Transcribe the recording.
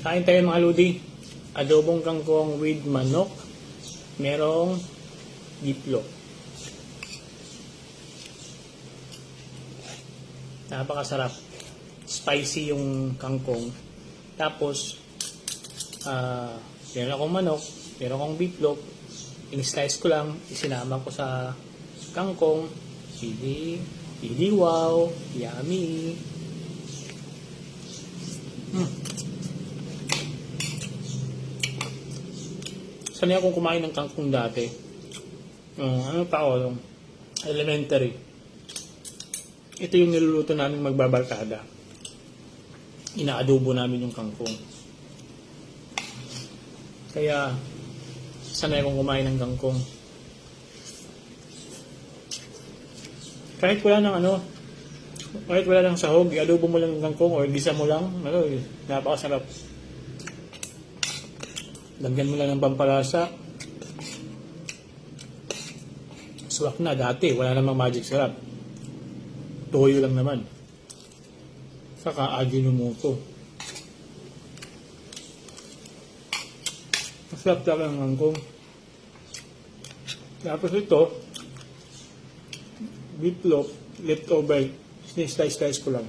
Kain tayo mga ludi. Adobong kangkong with manok. Merong diplok. Napakasarap. Spicy yung kangkong. Tapos, meron akong manok, meron akong biplok. In-slice ko lang, isinama ko sa kangkong. Pili, wow, yummy. Sanay akong kumain ng kangkong dati. Ano pa ako? Elementary. Ito yung niluluto namin magbabarkada. Inaadobo namin yung kangkong. Kaya, sanay akong kumain ng kangkong. Kahit wala ng sahog, i-adobo mo lang yung kangkong o gisa mo lang, napakasarap. Lagyan mo lang ng pampalasa. Swak na, dati wala namang magic sarap. Toyo lang naman. Saka Ajinomoto. Masarap talaga ng kangkong. Tapos ito, bitlop, leftover, slice ko lang.